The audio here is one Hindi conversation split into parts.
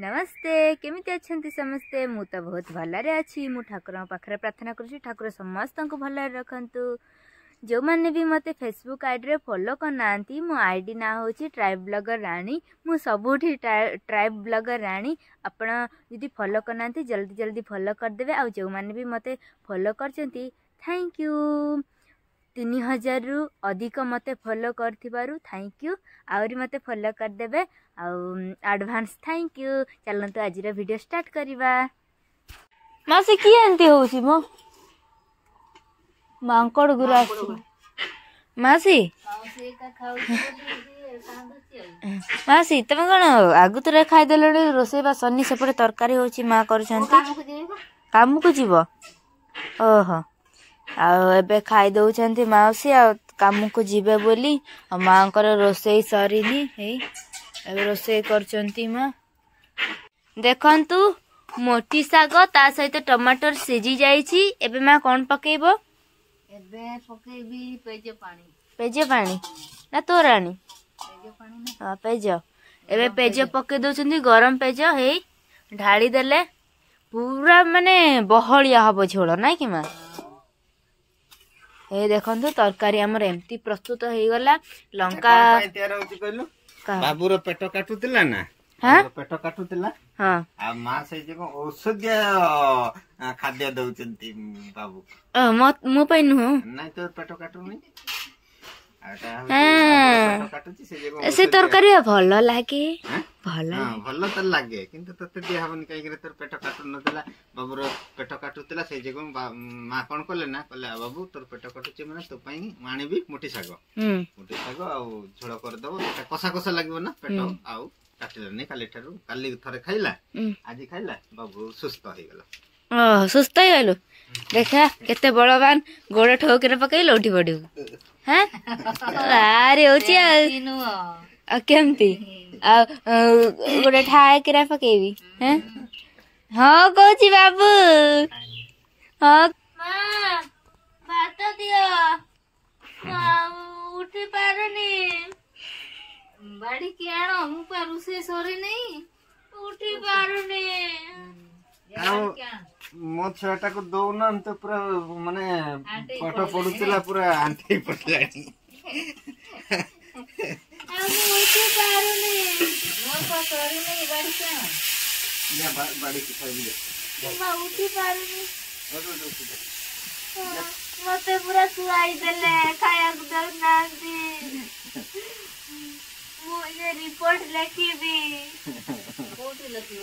नमस्ते केमिति अच्छे समस्ते मु तो बहुत भलरे अच्छी मु ठाकुर पाखे प्रार्थना करुँच ठाकुर समस्त को भल रखु जो मैंने भी मते फेसबुक आईडी रे फॉलो करना मो आईडी ना हूँ ट्राइब ब्लॉगर राणी मु सबुठी ट्राइब ब्लॉगर राणी आपण यदि फॉलो करना जल्दी जल्दी फॉलो करदे आ जो मैंने भी मते फॉलो करचंती थैंक यू 3000 रु अधिक मते फॉलो करथिबारु थैंक यू आउरी मते फॉलो करदेबे एडवांस थैंक यू चलंतु आज वीडियो स्टार्ट करिबा मासे की एंती होउसी मो मांकड़ गुरा मासी मासी तुम कौन आगुतरे खाईदेल रोसे बा सन्नी सेपटे तरकारी होची माँ करछंती काम को जीव ओहो आबे खाई दउछंती माउसी आ काम को जीवे बोली माँ रोसई सरीनी हे एबे रोसई करछंती माँ देखंतु मोटी साग ता सहित टमाटर सिझी जाईची एबे माँ कौन पकेइबो एबे पकेबी पेज पानी ना तोराणी पेज पानी हां पेज एबे पेज पके दउछंती गरम पेज हे ढाली देले पूरा माने बहलिया हबो झोल ना कि माँ ए देखंतु तरकारी हमर एम्ति प्रस्तुत हे गला लंका तयार होची कहलु बाबूर पेट काटुतिला ना हां पेट काटुतिला हां आ मां से जे औषधीय खाद्य दउचंती बाबू मो पे नु नहीं तो पेट काटुनी से तरकारी भल लागे भल भल तो लागे किंतु तते दिया हबन काई करे तोर पेट काटु नतला बाबूर पेट काटुतिला से जे मां कोन करले ना कहले बाबू तोर पेट काटुची माने तो पई माने भी मोटी साग आ झोल कर दबो सेटा कसा कसा लागबो ना पेट आउ काटिलनी काली थरे खाइला आज खाइला बाबू सुस्त हो गला सुस्त हो गलो देखा केते बलवान गोड़ ठोकरे पकई लोठी पड़ू हैं अरे होची आ केमती आ गोड़ ठाए केरा पकेबी हैं हां कहूची बाबू हां मां भात दियो उठी पारुनी बाड़ी के आनो मु पर रुसे सोरे नहीं उठी पारुनी मो छटा को दो ना तो पूरा माने पटो पडुतिला पूरा आंटी पडलानी हम उठी पारुनी मो पर सोरे नहीं बाड़ी के या बाड़ी की खाई ले मां उठी पारुनी मते पूरा सुआई देले खाया दर नांदी मुझे रिपोर्ट लिखी भी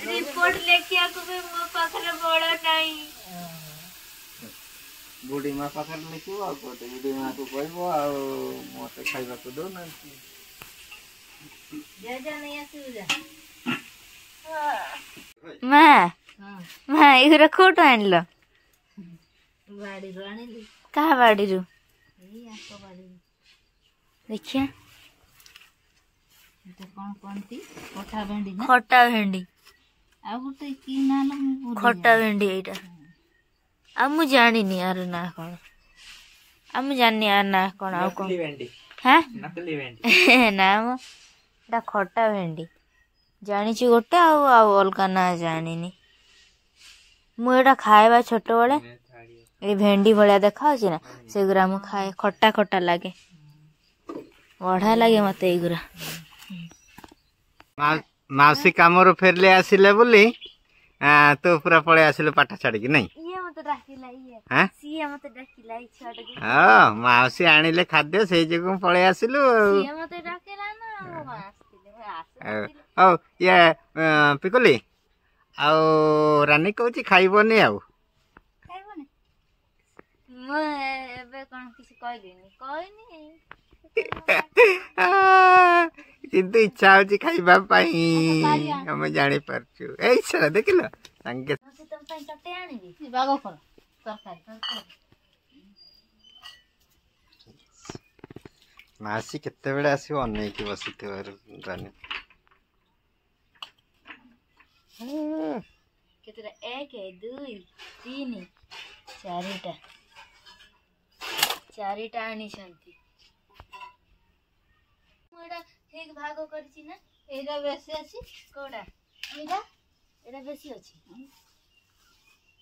रिपोर्ट लिखिया को भी मो पाखरे बड़ा नहीं बुढ़ी मां पाखरे लिखियो आ को बुढ़ी मां को कहबो आ मते खाइबा को दो ना जा नहीं आसुजा मां इगरा कोट आनलो बाड़ी रो आनिली कहा बाड़ी रू ए आको बाड़ी देखिया कौन कौनती खटा भेंडी ना खटा भेंडी आ गुटे की ना लम खटा भेंडी एटा आ मु जानी नि यार ना कोन आ मु जानी यार ना कोन आ कोन नकली भेंडी हैं नकली भेंडी ना मो एटा खटा भेंडी जानी छि गोटे आ अलका ना जानी नि मु एटा खाएबा छोट बळे ए भेंडी भलिया देखा होछि ना सेगुरा मु खाए खट्टा खट्टा लागे बढ़ा लागे मते एगुरा माउसी कामरो फेरले आसिले बोली तो पूरा पळे आसिले पाठा छाडी कि नहीं ये मते डाकिला ये हां सीए मते डाकिला ई छाड के हां माउसी आनिले खाद्य सेई जगह पळे आसिलु सीए मते डाकिला ना मो आस्तिले ओ ये पिकोली आ रानी कहूची खाइबोनी आउ खाइबोनी मो एबे कोन किछ कहलिनी किंतु इच्छा होची खाइबा पई हम जानि परछु ए इच्छा देखिलो संगे तुम पई चटे आनिबी बागो कर तरकारी मासी केते बेले आसीबो अनै की बसिथेबार रानी केतरा 1 2 3 चारिटा आनी छंती मोडा ठीक भागो करछि ना एटा बेसी अछि कोडा एटा एटा बेसी अछि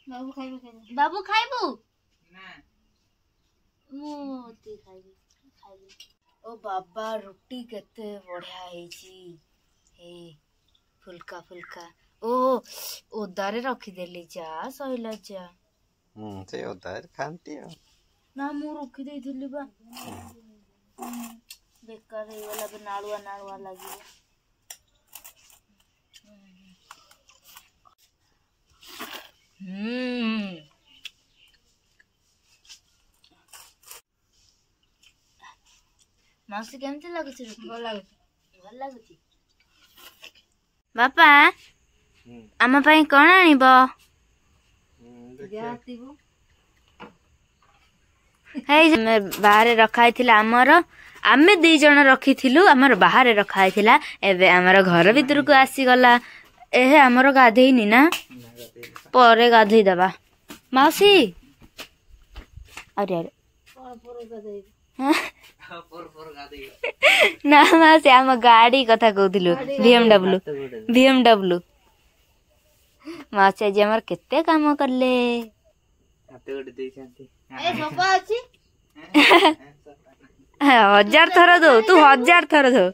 बाबू खाइबे बाबू खाइबू ना मोती खाइबी ओ बाबा रोटी केते बढ़िया ହେଇଛି हे फुल्का फुल्का ओ ओदारे रखी देली जा सहिला जा से ओदार खांती ना मु रखी देइथिली बा बेकार हे वाला बे नाळुआ नाळुआ लागी मासी केमती लाଗୁଛି रोटी ଭଲ ଲାଗୁଛି ଭଲ ଲାଗୁଛି बापा आम ପାଇଁ कौन आनिब बाहर रखाई आमर आमे 2 जन रखी आमर बाहर रखाई एबे आमर घर भीतर को आसीगला एहे आमर गाधेनी ना परे गाधई दबा माउसी अरे अरे ना माउसी आम गाड़ी कथा कहूलु बीएमडब्ल्यू माउसी आज आमर केते काम करले हजार थर दो तू हजार थर दो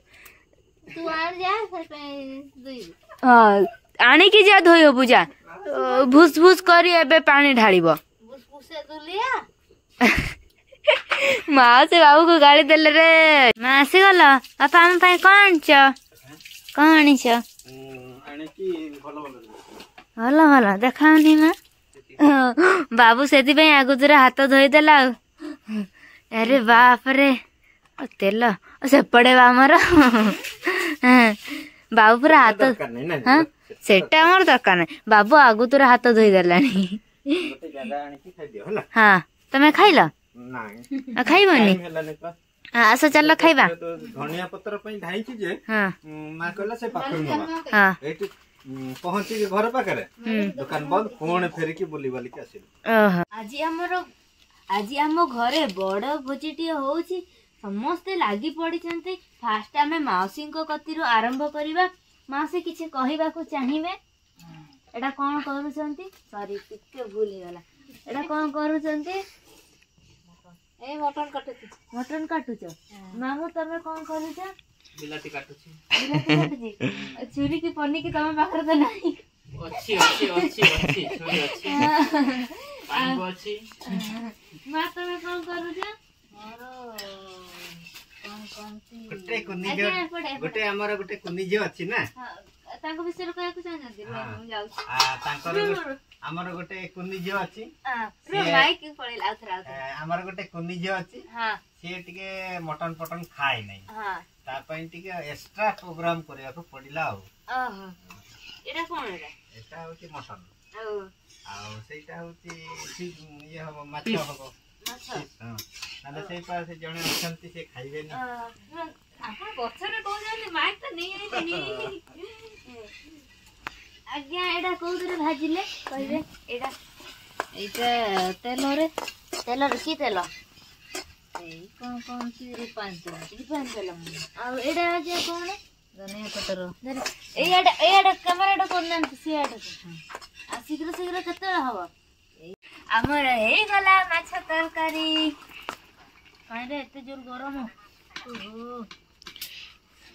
आणिकी जा धोई हबु जा भूस भूस करी एबे पानी ढालिब माउसी बाबू को गाड़ी देले रे माँ आसीगल बापा आम कौन आनिच कौन आनिच भल भल देखाऊनी माँ बाबू से आगुतुरा हाथ धोईदेला अरे बाप रे तेल सेपड़े आमर बाबू पूरा हाथ हाँ सेटा आमर दरकार नहीं बाबू आगुतुरा हाथ धोईदेला हाँ तमें खाइल खाइबनी आस चल खाइबा धनिया पत्र धाइची जे हाँ मां कहला से पाखर नबा हाँ एठी पहुंची के घर पाखरे दुकान बंद कोण फेरी की बोली वाली के आसिल आज आम घरे बड़ भोजीटी होउची समस्ते लागी पड़ी फास्ट आम माउसी कति आरंभ करवा माउसी किसी कहवाकू चाहिए एटा कौन करूछंती सॉरी टिके भूल गला एटा कौन करूछंती ए मटन काटुची मटन काटुछ मामू तमे कौन करूछ बिलाती काटुची छुरी की पन्नी की तमे पाखर तो नहीं अच्छी अच्छी अच्छी अच्छी छुरी अच्छी पाइप अच्छी मां तमे कौन करूछ मोर गोटे कुनी गोटे हमर गोटे कुनी जे अछि ना तांको विषय रे कहू चाहନ୍ତି हम जाउ तांकर हमर गोटे कुनी जे अछि माइक पळेला आथरा हमर गोटे कुनी जे अछि हां से टिके मटन पटन खाय नै हां ता पई टिके एक्स्ट्रा प्रोग्राम करिया को पडिला हो ओहो एटा कोन एटा होची मटन ओ आ सेटा होची ये हो माछ हो माछ हां नाले से पास जणे अछंती से खाइबे नै आपण पछरे कोन जाने माइक त नै आइनी आज्ञा एटा कोउतरे भाजिले कहिबे एटा तेल रे की तेल कौन सी रिफाइन तेल आ एटा जे कोन धनिया पत्र एटा कैमराटा कोन नांती सियाटा आ शीघ्र शीघ्र केते हबो हमर हे गला माछ तरकारी काहे एते जोर गरम ओहो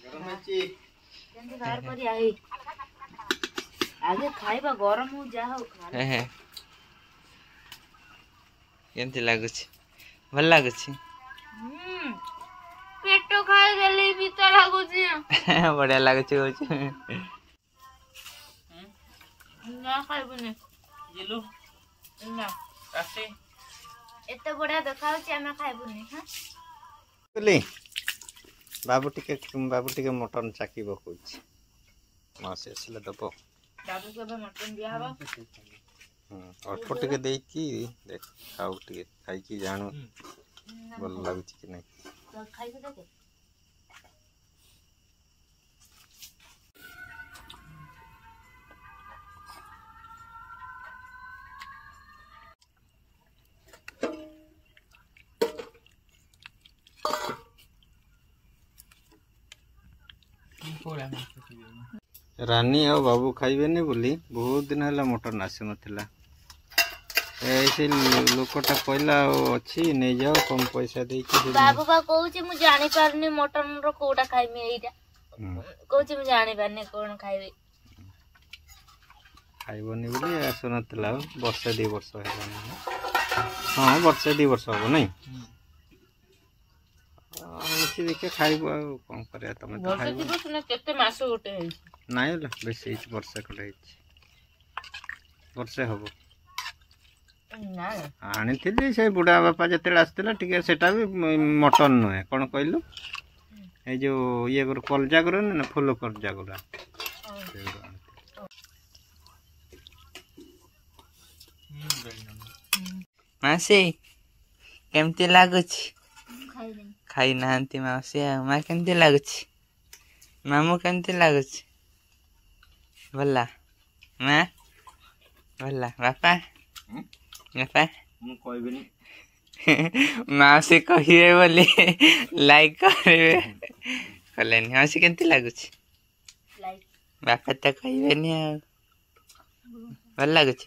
गरम अछि केंदे बाहर करी आई आगे खाइबा गरम हो जा हो खा केंती लागुछि भल लागुछि पेट खाइ गेली भीतर लागुछि बढ़िया लागुछि होछि ना खाइबने जिलु ना आसे एते बड़ा देखाउछि हम खाइबने हां बोली बाबू टिके मटन चाकी बकुछि मासे असले दबो बाबू को मटन दिया हबो अल्प टिके देकी देख खाऊ टिके खाई की जानू भल लागुछि कि नै तो खाइ के देखे रानी और बाबू खाइबेनी बोली बहुत दिन है मटन आसी नाला ऐसे लोकटा कहला अच्छी नहीं जाओ कम पैसा देकी बाबू बा कहूचे मु जानि पारनी मटन रो कोटा खाइमी एइटा कहूचे मु जानि पारनी कोन खाइबे खाइबनी बोली आसु नाला वर्षे 2 वर्ष हाँ वर्षे 2 वर्ष हम नहीं देखे खाइब कौन कर तुम तो नाई बेस वर्षे कटे वर्षे हम आनी से बुढ़ा बापा जिते आसला टे भी मटन नुहे कौन कहलु ये जो ये कलजा गुरा ना फुल कलजा गुरा मासी केमती लगुच खाई ना मासी माँ केमती लगुच मामू केमती लगुच भला माँ भला बापा बापा मासी कहे बोली लाइक करे कलेनी मासी केमती लगुच बापा तो कहबेनी भल लगुच